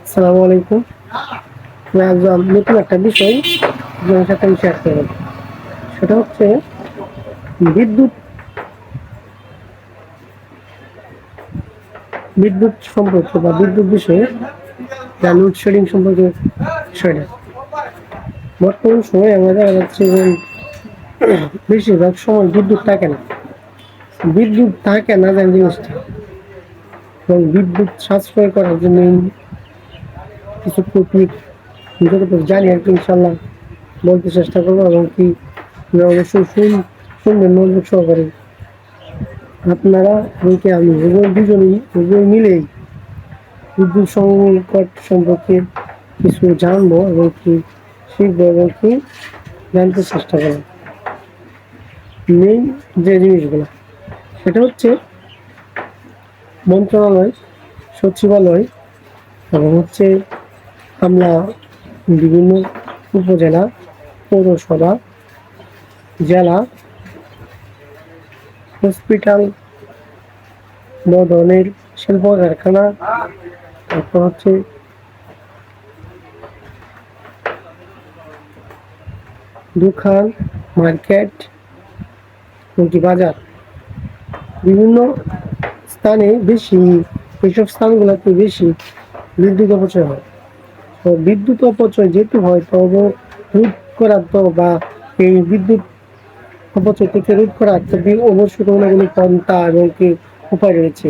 আসসালামু আলাইকুম। আমি আজ নতুন একটা বিষয় আপনার সাথে আমি শেয়ার করব। সেটা হচ্ছে বিদ্যুৎ বিদ্যুৎ সম্পর্কে বা বিদ্যুৎ বিষয়ে যা লোডশেডিং সম্পর্কে বিষয়টা। বর্তমান সময়ে আমরা দেখা যাচ্ছে যে বেশিরভাগ সময় বিদ্যুৎ থাকে না। বিদ্যুৎ থাকে না যে জিনিসটা, এবং বিদ্যুৎ সাশ্রয় করার জন্য কিছু টেকনিক যতটুকু জানি আর কি ইনশাল্লাহ বলতে চেষ্টা করবো, এবং কি অবশ্যই শুনবেন মনোযোগ সহকারে। আপনারা বলতে আমি উভয় মিলেই বিদ্যুৎ সংকট সম্পর্কে কিছু জানবো, এবং কি শিখবো, এবং কি জানতে চেষ্টা করবো। মেইন যে জিনিসগুলো সেটা হচ্ছে মন্ত্রণালয়, সচিবালয়, এবং হচ্ছে আমরা বিভিন্ন উপজেলা, পৌরসভা, জেলা, হসপিটাল, বড় ধরনের শিল্প কারখানা, তারপর হচ্ছে দোকান, মার্কেট, এমনকি বাজার, বিভিন্ন স্থানে বেশি, এইসব স্থানগুলোতে বেশি বিদ্যুৎ অপচয় হয়। তো বিদ্যুৎ অপচয় যেহেতু হয়, তবে রোধ করার তো বা এই বিদ্যুৎ অপচয় থেকে রোধ করার তো অবশ্যই কোনো না কোনো পন্থা এবং কি উপায় রয়েছে।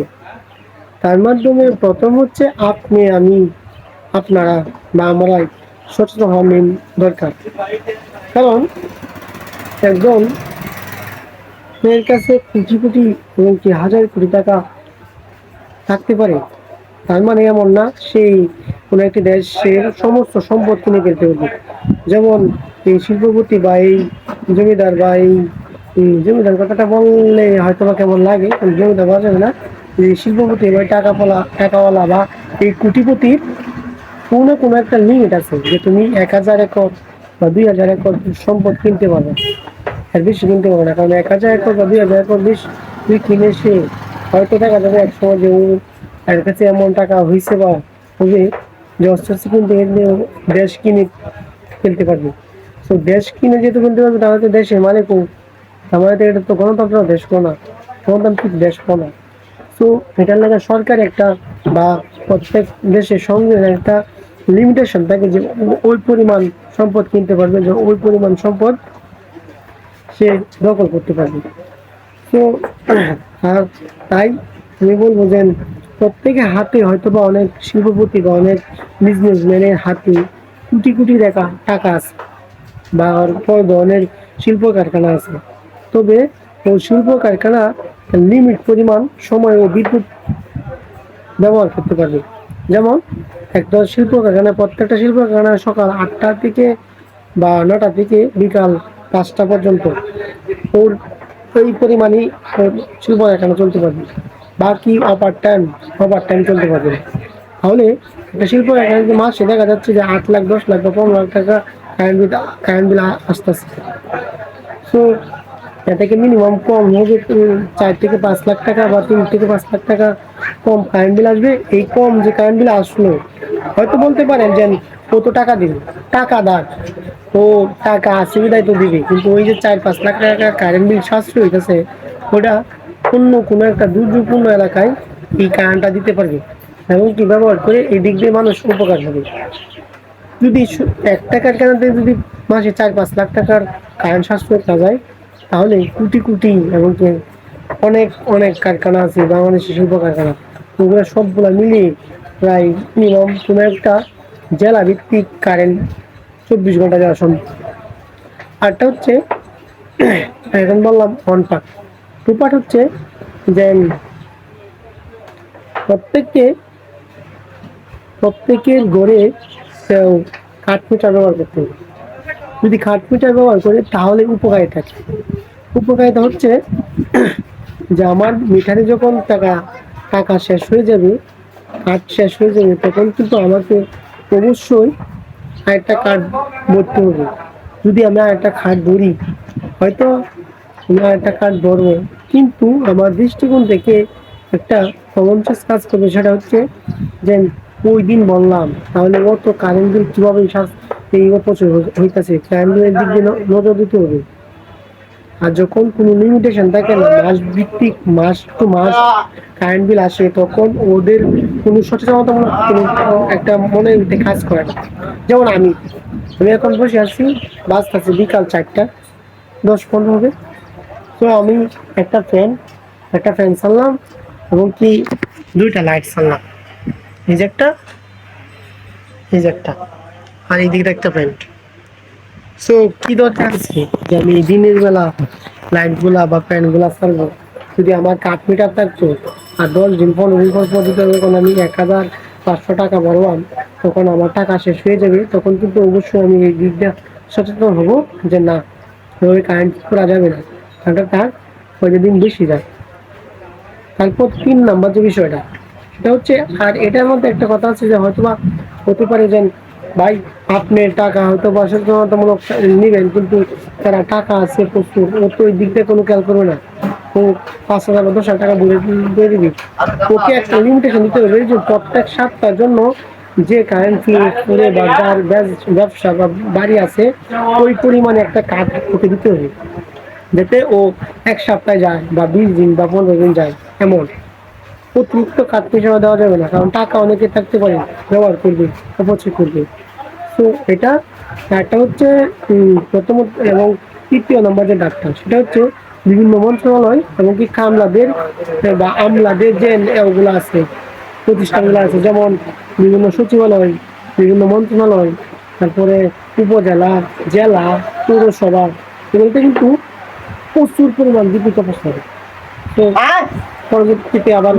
তার মাধ্যমে প্রথম হচ্ছে আপনি, আমি, আপনারা বা আমরাই সচেতন হওয়া মেন দরকার। কারণ একজন এর কাছে কোটি কোটি এবং কি হাজার কোটি টাকা থাকতে পারে, তার মানে এমন না সেই কোনো একটি দেশের সমস্ত সম্পদ কিনে ফেলতে হবে। যেমন এই শিল্পপতি বা এই জমিদার বা এই জমিদার কথাটা বললে হয়তো বা কেমন লাগে, জমিদার বাজাবে না, এই শিল্পপতি বা টাকাওয়ালা বা এই কোটিপতির কোনো একটা লিমিট আছে, যে তুমি 1000 একর বা 2000 একর সম্পদ কিনতে পারবে, এর বেশি কিনতে পারবে না। কারণ 1000 একর বা 2000 একর বেশি তুই কিনে সে হয়তো দেখা যাবে এক সময় যে এর কাছে এমন টাকা হয়েছে বা হবে যে অস্ত্র কিনতে গেলে দেশ কিনে ফেলতে পারবে। তো দেশ কিনে যেহেতু ফেলতে পারবে, তাহলে তো দেশের মালিক আমাদের, এটা তো গণতন্ত্র দেশ না, গণতান্ত্রিক দেশ না। তো এটার লাগে সরকার একটা বা প্রত্যেক দেশের সংবিধানে একটা লিমিটেশন থাকে যে ওই পরিমাণ সম্পদ কিনতে পারবে, যে ওই পরিমাণ সম্পদ সে দখল করতে পারবে। তো আর তাই আমি বলবো যে প্রত্যেকের হাতে হয়তো বা অনেক শিল্পপতি বা অনেক বিজনেসম্যানের হাতে কোটি কোটি টাকা আছে, বা বড় ধরনের শিল্প কারখানা আছে। তবে ওই শিল্প কারখানা লিমিট পরিমাণ সময় ও বিদ্যুৎ ব্যবহার করতে পারবে। যেমন একটা শিল্প কারখানা, প্রত্যেকটা শিল্প কারখানা সকাল 8টা থেকে বা 9টা থেকে বিকাল 5টা পর্যন্ত ওর এই পরিমাণই শিল্প কারখানা চলতে পারবে। বাকি ওভার টাইম চলতে পারবে না। তাহলে একটা শিল্প কারখানাতে মাসে দেখা যাচ্ছে যে 8 লাখ, 10 লাখ বা 15 লাখ টাকা কারেন্ট বিল আসতেছে। সো এ থেকে মিনিমাম কম হবে 4 থেকে 5 লাখ টাকা বা 3 থেকে 5 লাখ টাকা কম কারেন্ট বিল আসবে। এই কম যে কারেন্ট বিল আসলো, হয়তো বলতে পারেন যে কত টাকা দিবে, টাকা দাগ ও টাকা আছে বিদায় তো দিবে, কিন্তু ওই যে 4-5 লাখ টাকা কারেন্ট বিল সাশ্রয় হইতেছে, ওটা অন্য কোনো একটা দুর্যোগপূর্ণ এলাকায় এই কারেন্টটা দিতে পারবে, এবং কি ব্যবহার করে এই দিক দিয়ে মানুষ উপকার হবে। যদি একটা কারখানাতে যদি মাসে 4-5 লাখ টাকার কারেন্ট সাশ্রয় করা যায়, তাহলে কোটি কোটি এবং অনেক অনেক কারখানা আছে বাংলাদেশের শিল্প কারখানা, ওগুলো সবগুলা মিলিয়ে প্রায় মিনিমাম কোনো একটা জেলা ভিত্তিক কারেন্ট 24 ঘন্টা দেওয়া সম্ভব। আরটা হচ্ছে এখন বললাম ওয়ান পার্ট। টু পার্ট হচ্ছে যে প্রত্যেককে প্রত্যেকের ঘরে কাঠ মিটার ব্যবহার করতে হবে। যদি কাঠ মিটার ব্যবহার করে তাহলে উপকারিতা কি? উপকারিতা হচ্ছে যে আমার মিটারে যখন টাকা শেষ হয়ে যাবে, কাঠ শেষ হয়ে যাবে, তখন কিন্তু আমাকে অবশ্যই আরেকটা কাঠ ভরতে হবে। যদি আমি আরেকটা কাঠ ভরি, হয়তো আমি আরেকটা কাঠ ভরবো, কিন্তু আমার দৃষ্টিকোণ থেকে একটা কমন সেন্স কাজ করবে। সেটা হচ্ছে যে ওই দিন বললাম, তাহলে ও তো কারেন্ট বিল কিভাবে এই অপচয় হইতেছে, কারেন্ট বিলের দিক দিয়ে নজর দিতে হবে। আর যখন কোনো লিমিটেশন থাকে না, মাস ভিত্তিক মাস টু মাস কারেন্ট বিল আসে, তখন ওদের কোনো সচেতনতামূলক কোনো একটা মনে কাজ করে না। যেমন আমি আমি এখন বসে আছি, বাজতেছে বিকাল 4:10-15 হবে। তো আমি একটা ফ্যান ছাড়লাম, এবং কি দুইটা লাইট ছাড়লাম, এই যে একটা, এই যে একটা, আর এই দিকে একটা ফ্যান। সো কি দরকার আছে যে আমি দিনের বেলা লাইট গুলা বা ফ্যান গুলা ছাড়বো? যদি আমার কাঠ মিটার থাকতো আর 10 দিন 15 দিন পর পর যদি যখন আমি 1,500 টাকা ভরলাম, তখন আমার টাকা শেষ হয়ে যাবে, তখন কিন্তু অবশ্যই আমি এই দিকটা সচেতন হব যে না, ওই কারেন্ট করা যাবে না, কারণটা তার দিন বেশি যায়। তারপর 3 নাম্বার যে বিষয়টা, সেটা হচ্ছে, আর এটার মধ্যে একটা কথা আছে যে হয়তোবা হতে পারে যে ভাই আপনার টাকা হয়তো বা সচেতনতামূলক নেবেন, কিন্তু তারা টাকা আছে প্রচুর, ও তো ওই দিক দিয়ে কোনো খেয়াল করবে না, ও 5,000 বা 10,000 টাকা দিয়ে দিবি। ওকে একটা লিমিটেশন দিতে হবে যে প্রত্যেক সপ্তাহের জন্য যে কারেন্ট করে বা যার ব্যবসা বা বাড়ি আছে, ওই পরিমাণে একটা কার্ড ওকে দিতে হবে, যাতে ও 1 সপ্তাহে যায় বা 20 দিন বা 15 দিন যায়, এমন অতিরিক্ত কাঠ হিসেবে দেওয়া যাবে না, কারণ টাকা অনেকে থাকতে পারে, ব্যবহার করবে, অপচয় করবে। তো এটা একটা হচ্ছে প্রথমত। এবং 3য় নম্বর যে ডাক্তার, সেটা হচ্ছে বিভিন্ন মন্ত্রণালয় এবং কি কামলাদের বা আমলাদের যে ওগুলো আছে, প্রতিষ্ঠানগুলো আছে, যেমন বিভিন্ন সচিবালয়, বিভিন্ন মন্ত্রণালয়, তারপরে উপজেলা, জেলা, পৌরসভা, এগুলোতে কিন্তু প্রচুর পরিমাণ বিদ্যুৎ অপচয় হয়। তো পরবর্তীতে আবার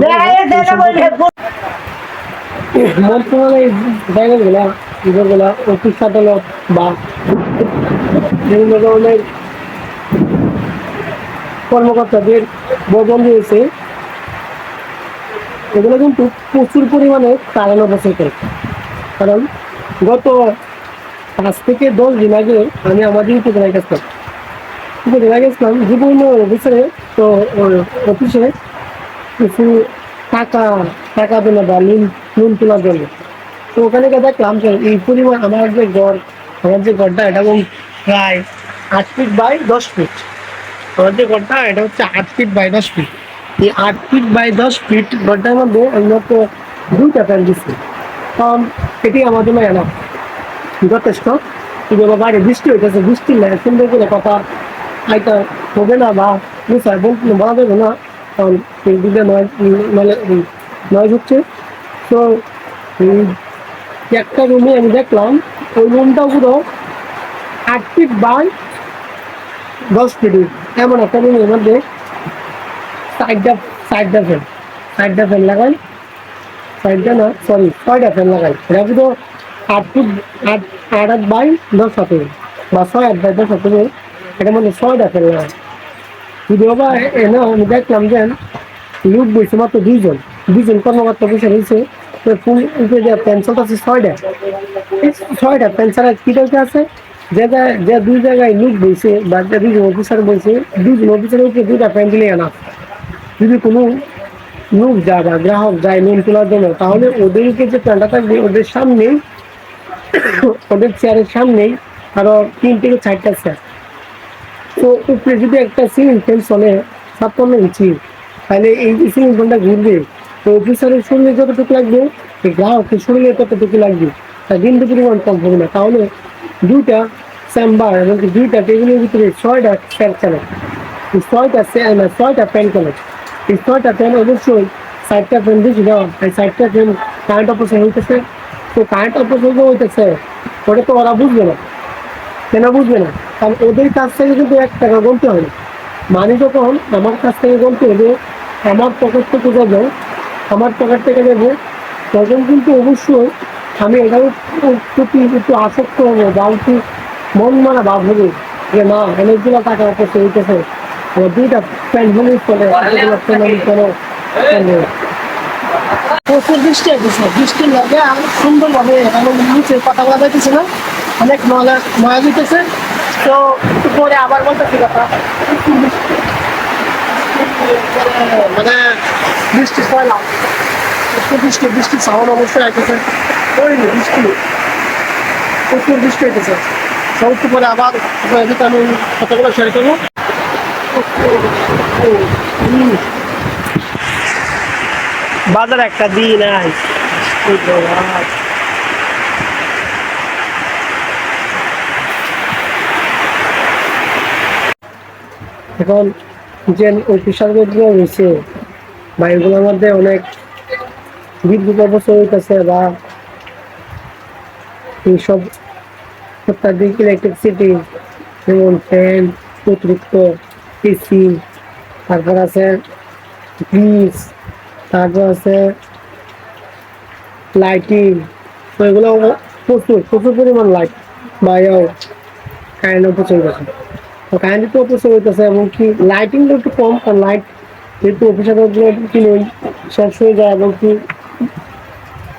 মন্ত্রণালয়ের জায়গাগুলা, যেগুলা অফিস আদালত বা বিভিন্ন ধরনের কর্মকর্তাদের ভবন রয়েছে, এগুলো কিন্তু প্রচুর পরিমাণে কারেন্ট অপচয় করে। কারণ গত 5 থেকে 10 দিন আগে আমি আমাদের উপজেলায় গেছিলাম বিভিন্ন অফিসে। তো অফিসে কিছু টাকা টাকা তোলা বা লোন তোলার জন্য। তো ওখানে গিয়ে দেখলাম যে এই পরিমাণ আমার যে ঘরটা, এটা প্রায় 8 ফিট বাই 10 ফিট। আমার যে ঘরটা, এটা হচ্ছে 8 ফিট বাই 10 ফিট। এই 8 ফিট বাই 10 ফিট ঘরটার মধ্যে আমি মাত্র 2টা ফ্যান দিচ্ছি, কারণ এটি আমার জন্য এনাফ, যথেষ্ট। কিন্তু আবার বাইরে বৃষ্টি হইতেছে, বৃষ্টির লাগে সুন্দর করে কথা আইটা হবে না, বা বলা যাবে না, কারণ এই দিকে নয় হচ্ছে। তো একটা রুমে আমি দেখলাম, ওই রুমটাও পুরো 8 ফিট বাই 10 ফিট। এমন একটা রুমের মধ্যে চারটা চারটা ফ্যান চারটা ফ্যান লাগাই, চারটা না সরি 6টা ফ্যান লাগাই। এটা পুরো 8 ফিট, 8 8 বাই 10 বা 6 8 বাই 10, এটার মধ্যে 6টা ফ্যান লাগাই। যদিও বা না, আমি দেখলাম যে লোক বইছে মাত্র 2 জন কর্মকর্তা বসে রয়েছে। তো ফুল উপরে যে পেন্সিল আছে 6টা পেন্সিলের কি দরকার আছে? যে 2 জায়গায় লোক বইছে বা যে 2জন অফিসার বইছে, 2জন অফিসারের উপরে 2টা ফ্যান দিলে না। যদি কোনো লোক যায় বা গ্রাহক যায় লোন তোলার জন্য, তাহলে ওদেরকে যে প্যান্টটা থাকবে ওদের সামনেই, ওদের চেয়ারের সামনেই আরো 3 থেকে 4টা চেয়ার। তো উপরে যদি একটা সিলিং ফ্যান চলে 56 ইঞ্চি, তাহলে এই যে সিলিং ফ্যানটা ঘুরবে, তো অফিসারের শরীরে যতটুকু লাগবে, এই গ্রাহকের শরীরে ততটুকু লাগবে, তার কিন্তু পরিমাণ কম হবে না। তাহলে 2টা চেম্বার এবং 2টা টেবিলের ভিতরে 6টা ফ্যান চলে, 6টা ফ্যান চলে। এই 6টা ফ্যান অবশ্যই 4টা ফ্যান বেশি দেওয়া, এই 4টা ফ্যান কারেন্ট অপচয় হইতেছে। তো কারেন্ট অপচয় হইতেছে, ওটা তো ওরা বুঝবে না। কেন বুঝবে না? কারণ ওদের কাছ থেকে কিন্তু 1 টাকা গুনতে হবে। মানে যখন আমার কাছ থেকে গুনতে হবে, আমার পকেট থেকে যাবে, আমার পকেট থেকে দেবো, তখন কিন্তু অবশ্যই আমি এটার প্রতি একটু আসক্ত হবো বা একটু মন মারা ভাব হবে যে না, অনেকগুলো টাকা অপচয় হইতেছে, আমার 2টা প্যান্ট হলেই চলে, প্রচুর বৃষ্টি হইতেছে, বৃষ্টির লাগে আমি সুন্দরভাবে এবং নিচে কথা বলা যাইতেছে না, অনেক মজা দিতেছে। তো পরে আবার বলতেছি কথা, মানে বৃষ্টি পয়লাম বৃষ্টি বৃষ্টি সাউন্ড অবশ্যই আসতেছে, করিনি বৃষ্টি, প্রচুর বৃষ্টি হইতেছে। সব একটু পরে আবার আপনাদের সাথে আমি কথাগুলো শেয়ার করবো। বাজার একটা দিন নাই, এখন যে ওই তুষারগুলো রয়েছে বা এগুলোর মধ্যে অনেক বিদ্যুৎ অপচয় হইতেছে বা এইসব অত্যাধিক ইলেকট্রিসিটি, যেমন ফ্যান, অতিরিক্ত এসি, তারপর আছে ফ্রিজ, তারপর আছে লাইটিং। তো এগুলো প্রচুর প্রচুর পরিমাণ লাইট বা কারেন্ট অপচয় করছে। তো কারেন্ট তো অপচয় হইতেছে, এবং কি লাইটিংটা একটু কম, কারণ লাইট যেহেতু অফিসের কিনোই শেষ হয়ে যায়, এবং কি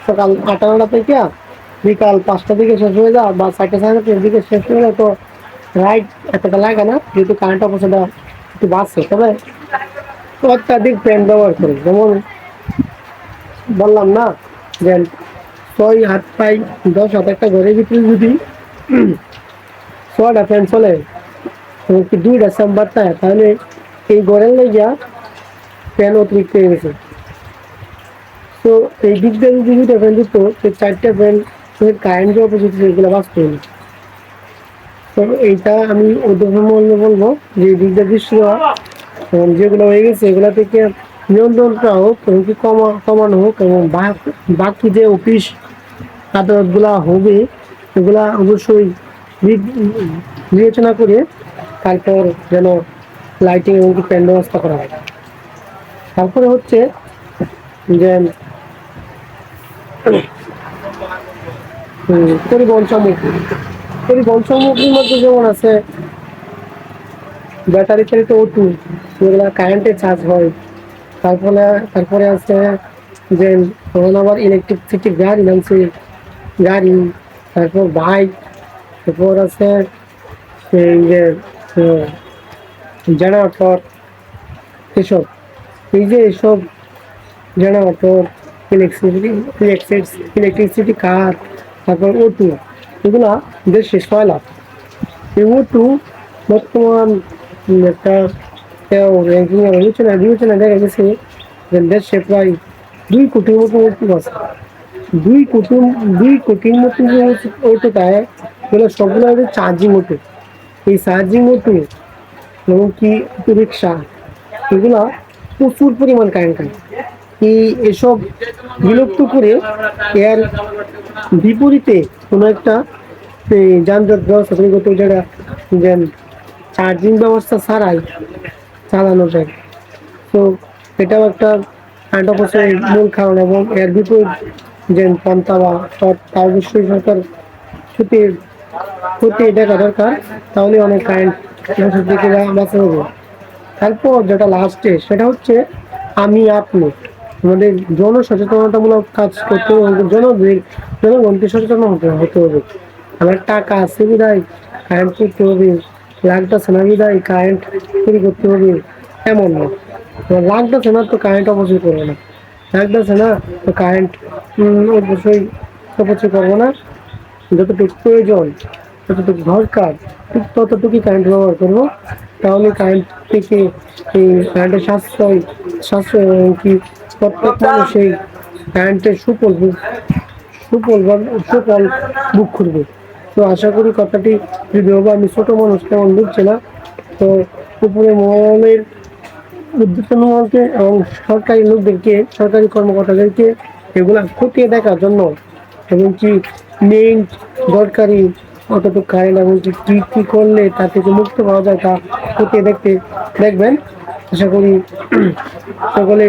সকাল 8টা থেকে বিকাল 5টা দিকে শেষ হয়ে যায় বা 4টা 4:30 দিকে শেষ হয়ে যায়। তো লাইট এতটা লাগে না, যেহেতু কারেন্ট অপচয়টা একটু বাড়ছে। তবে অত্যাধিক ফ্যান ব্যবহার করি, যেমন বললাম না যে 6 হাত পাই 10 হাত একটা ঘরের ভিতরে যদি 6টা ফ্যান চলে এবং কি 2টা চেম্বার থাকে, তাহলে এই ঘরের লেগা ফ্যান অতিরিক্ত হয়ে গেছে। তো এই দিক দিয়ে যদি 2টা ফ্যান দিত, তো 4টা ফ্যান কারেন্ট যে অপোজিট এগুলো বাঁচত না। তো এইটা আমি ওদের মূল্য বলবো যে এই দিক দিয়ে দৃষ্টি দেওয়া, যেগুলো হয়ে গেছে এগুলো থেকে নিয়ন্ত্রণটা হোক এবং কি কমানো হোক, এবং বাকি যে অফিস আদালতগুলা হবে এগুলা অবশ্যই বিবেচনা করে তারপর যেন লাইটিং এবং কি ফ্যান ব্যবস্থা করা হয়। তারপরে হচ্ছে যে পরিবহন সামগ্রী, পরিবহন সামগ্রীর মধ্যে যেমন আছে ব্যাটারি চালিত অটো, যেগুলো কারেন্টে চার্জ হয়। তারপরে আছে যে তখন আবার ইলেকট্রিসিটি গাড়ি নামছে, গাড়ি, তারপর বাইক, তারপর আছে এই যে জেনারেটর, এসব। এই যে এসব জেনারেটর, ইলেকট্রিসিটি কার, তারপর অটো, এগুলা দেশে 6 লাখ। এই অটো বর্তমান একটা র্যাঙ্কিং বিবেচনা দেখা গেছে যে দেশে প্রায় 2 কোটির মতো অটো আছে। 2 কোটি, 2 কোটির মতো যে অটো দেয়, এগুলো সবগুলো হচ্ছে চার্জিং অটো। এই চার্জিং অটো এবং কি রিক্সা, এগুলা প্রচুর পরিমাণ কারেন্ট খায়। এসব বিলুপ্ত করে এর বিপরীতে কোনো একটা যানজট ব্যবস্থা তৈরি করতে, যেটা যে চার্জিং ব্যবস্থা ছাড়াই চালানো যায়। তো এটাও একটা কারেন্ট অপচয়ের মূল কারণ, এবং এর বিপরীত যে পন্থা বা তা অবশ্যই সরকার ক্ষতি ক্ষতি দেখা দরকার, তাহলে অনেক কারেন্ট থেকে বাঁচানো হবে। তারপর যেটা লাস্টে সেটা হচ্ছে আমি আপনি আমাদের জনসচেতনতামূলক কাজ করতে হবে, জনগণকে সচেতন হতে হবে। আমার টাকা আছে বিদায় কারেন্ট করতে হবে, লাগতেছে না বিদায় কারেন্ট চুরি করতে হবে, এমন না। লাগতেছে না তো কারেন্ট অপচয় করবো না, লাগতেছে না তো কারেন্ট অবশ্যই অপচয় করবো না। যতটুকু প্রয়োজন, যতটুকু দরকার, ঠিক ততটুকুই কারেন্ট ব্যবহার করবো। তাহলে কারেন্ট থেকে এই কারেন্টের সাশ্রয় সাশ্রয় কি প্রত্যেক মানুষই কারেন্টের সুফল বুক করবে। তো আশা করি কথাটি যদি হবে, আমি ছোট মানুষ তেমন বুঝছি না। তো উপরে মহলের উদ্যোক্তা মহলকে এবং সরকারি লোকদেরকে, সরকারি কর্মকর্তাদেরকে এগুলা খতিয়ে দেখার জন্য, এবং কি মেইন দরকারি কতটুকু কারেন্ট এবং কি কি করলে তা থেকে মুক্ত পাওয়া যায় তা খতিয়ে দেখবেন। আশা করি সকলে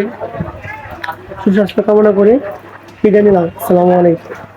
সুস্বাস্থ্য কামনা করে বিদায় নিলাম। আসসালামু আলাইকুম।